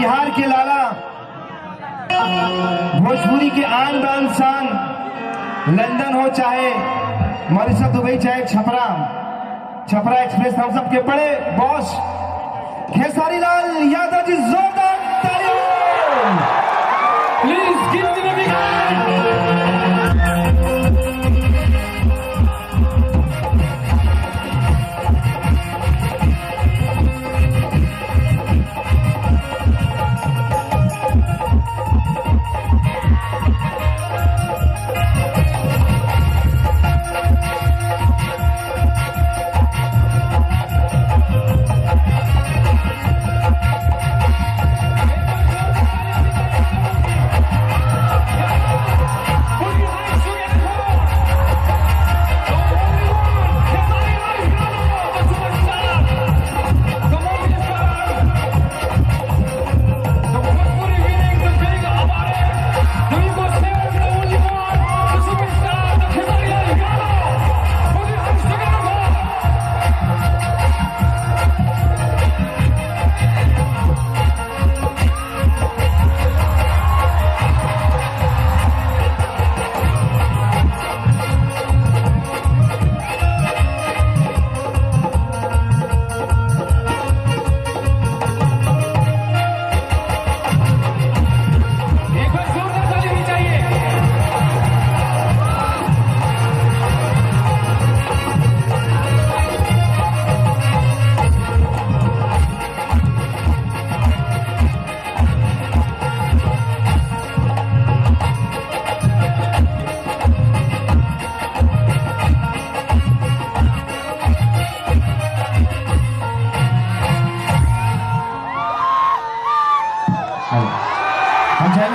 बिहार के लाला, भोजपुरी के आन बान शान, लंदन हो चाहे मॉरिशस, दुबई चाहे छपरा, छपरा एक्सप्रेस हम सबके बड़े बॉस खेसारी लाल यादव जी, जोरदार तालियां। Please give me the big hand.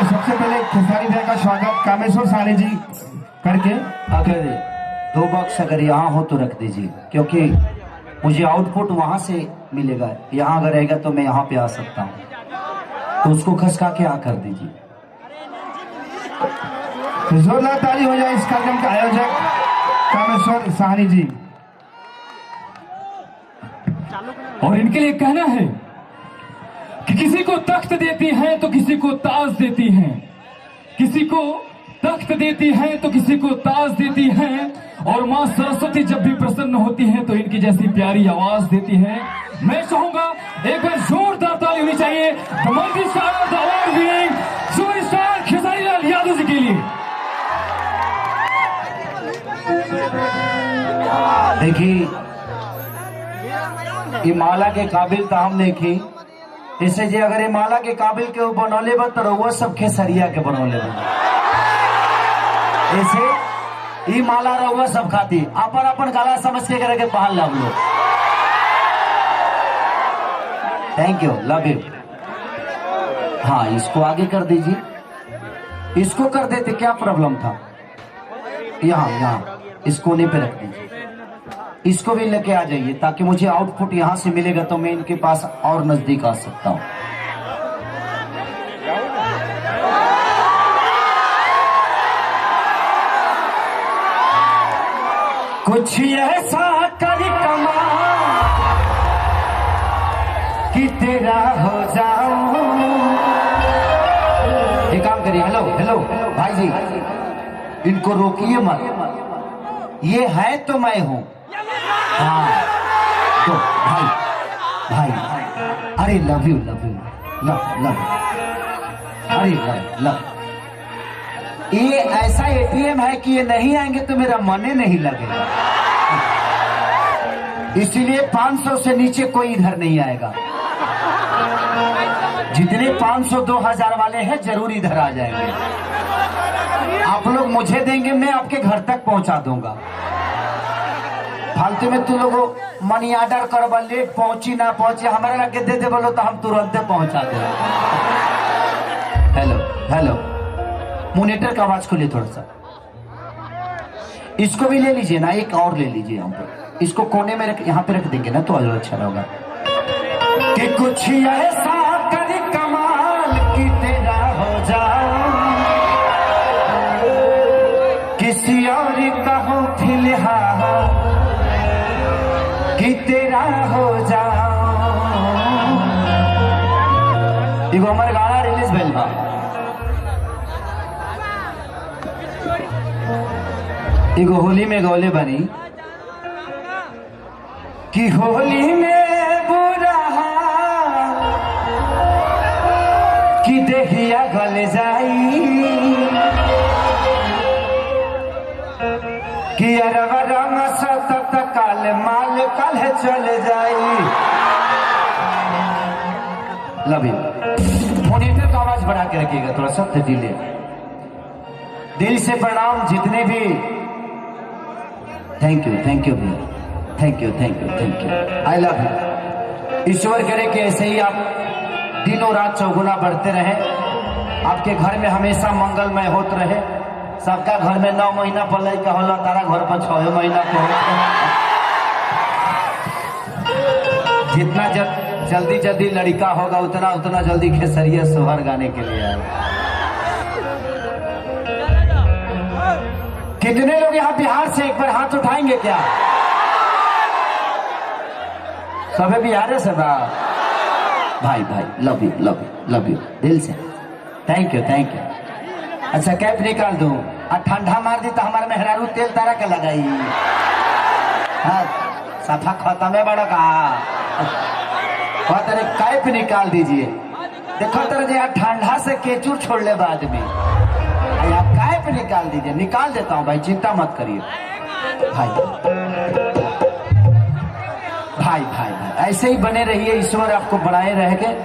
सबसे पहले खेसारी भाई का स्वागत कामेश्वर साहनी जी करके। अगर 2 बॉक्स अगर यहाँ हो तो रख दीजिए, क्योंकि मुझे आउटपुट वहां से मिलेगा। यहाँ अगर रहेगा तो मैं यहाँ पे आ सकता हूँ, तो उसको खसका के यहाँ कर दीजिए। जोरदार ताली हो जाए इस कार्यक्रम के आयोजक कामेश्वर साहनी जी। और इनके लिए कहना है कि किसी को तख्त देती हैं तो किसी को ताज देती हैं, किसी को तख्त देती हैं तो किसी को ताज देती हैं, और मां सरस्वती जब भी प्रसन्न होती हैं तो इनकी जैसी प्यारी आवाज देती हैं। मैं चाहूंगा एक बार जोरदार ताली होनी चाहिए the multi star award winning superstar Khesari Lal Yadav ji के लिए। देखिए, ये माला के काबिल तो हम नहीं की, इसे जे अगर ये माला के काबिल के बनौले बा तो रउआ सब खेसरिया के बनौले बा। ऐसे ये माला रउआ सब खाती अपन अपन गला समझ के करे के पहल ला लोग। Thank you, love you. हाँ, इसको आगे कर दीजिए, इसको कर देते क्या प्रॉब्लम था। यहाँ यहाँ इस कोने पे रख दीजिए, इसको भी लेके आ जाइए ताकि मुझे आउटपुट यहां से मिलेगा तो मैं इनके पास और नजदीक आ सकता हूं। कुछ ऐसा कर कमाल कि तेरा हो जाऊं। एक काम करिए, हेलो हेलो भाई जी, इनको रोकिए मत, ये है तो मैं हूं। हाँ तो भाई, अरे लव यू, लव, अरे लव। ये ऐसा एटीएम है कि ये नहीं आएंगे तो मेरा मन ही नहीं लगेगा, इसीलिए 500 से नीचे कोई इधर नहीं आएगा। जितने 500 2000 वाले हैं जरूर इधर आ जाएंगे। आप लोग मुझे देंगे, मैं आपके घर तक पहुंचा दूंगा। फालतू में तू लोगों मनी ऑर्डर करवा, लेट पहुंची ना पहुंची हमारे लगे दे दे बोलो तो हम तुरंत पहुंचा दे। हेलो हेलो, मोनिटर का आवाज खोलिए थोड़ा सा। इसको भी ले लीजिए ना, एक और ले लीजिए यहाँ पे, इसको कोने में रख, यहाँ पे रख देंगे ना तो और अच्छा होगा। कि कुछ ऐसा कर कमाल कि तेरा हो जाऊं, किसी और का हो फिलहाल कि तेरा हो जाऊं। एगो हमारे गाना रिलीज भइल बा, एगो होली में गौले बनी कि होली में बुरा कि देखिया गल जाई कि अरवा रंग सतत काल माल कल चल जाई। Love you. मॉनिटर का आवाज बढ़ा के रखिएगा थोड़ा सा, डिले। दिल से प्रणाम जितने भी, थैंक यू भैया, thank you, I love you. ईश्वर करे कि ऐसे ही आप दिनों रात चौगुना बढ़ते रहे, आपके घर में हमेशा मंगलमय होते रहे। सबका घर में 9 महीना पल का होला, तारा घर पर 6 महीना को। जितना जल्दी लड़का होगा उतना जल्दी खेसरिया सोहर गाने के लिए आए। कितने लोग यहाँ बिहार से एक बार हाथ उठाएंगे क्या? सभी बिहार से बा भाई, लव यू दिल से, थैंक यू। अच्छा कैप निकाल दूं, और ठंडा मार दी तो हमारे मेहरारू तेल तारा के लगाई। हाँ, सफा खत्म है बड़ा का तेरे कैप निकाल दीजिए। देखो तेरे ठंडा से केचूर छोड़ ले आदमी, आप कैप निकाल दीजिए। निकाल देता हूँ भाई, चिंता मत करिए भाई, ऐसे ही बने रहिए। ईश्वर आपको बनाए रहेंगे,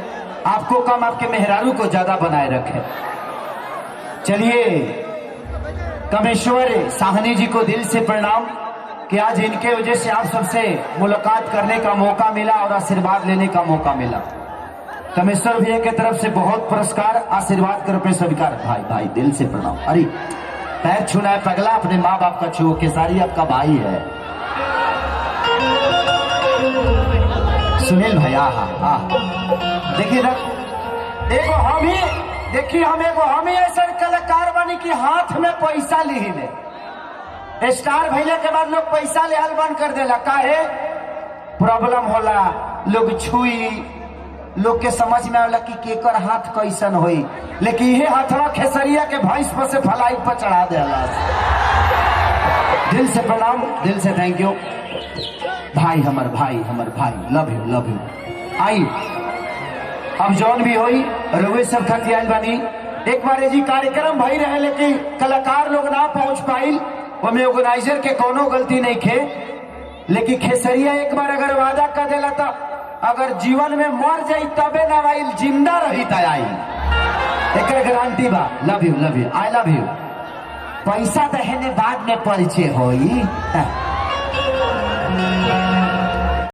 आपको कम आपके मेहरारू को ज्यादा बनाए रखे। चलिए, कमेश्वर साहनी जी को दिल से प्रणाम कि आज इनके वजह से आप सबसे मुलाकात करने का मौका मिला और आशीर्वाद लेने का मौका मिला। कमेश्वर भैया की तरफ से बहुत पुरस्कार आशीर्वाद के रूप में स्वीकार। भाई दिल से प्रणाम। अरे पैर छूना है पगला, अपने माँ बाप का छुओ, केसारी आपका भाई है। सुनील भैया, देखिए हम ही ऐसा कलाकार बनी कि हाथ में पैसा ली ले। स्टार भैया के बाद लोग पैसा ले हाल बंद कर देला, काहे? प्रॉब्लम होला, लोग छुई, लोग के समझ में आला कि केकर हाथ कैसन होई, लेकिन ये हाथवा खेसरिया के भैंस पर से फलाई पर चढ़ा देला। दिल से प्रणाम, दिल से थैंक यू भाई, हमर भाई, लव यू। आई अब जौन भी होई रउए सब खातिर आइल बानी। एक बार जी कार्यक्रम भई रहे, लेकिन कलाकार लोग ना पहुंच पाइल, ओमे ऑर्गेनाइजर के कोनो गलती नहीं खे। लेकिन खेसरिया एक बार अगर वादा कर देला तो अगर जीवन में मर जाई तबे ना आइल, जिंदा रही त आई, एक गारंटी बा। Love you, I love you. पैसा दहेने बाद में परिचय होई।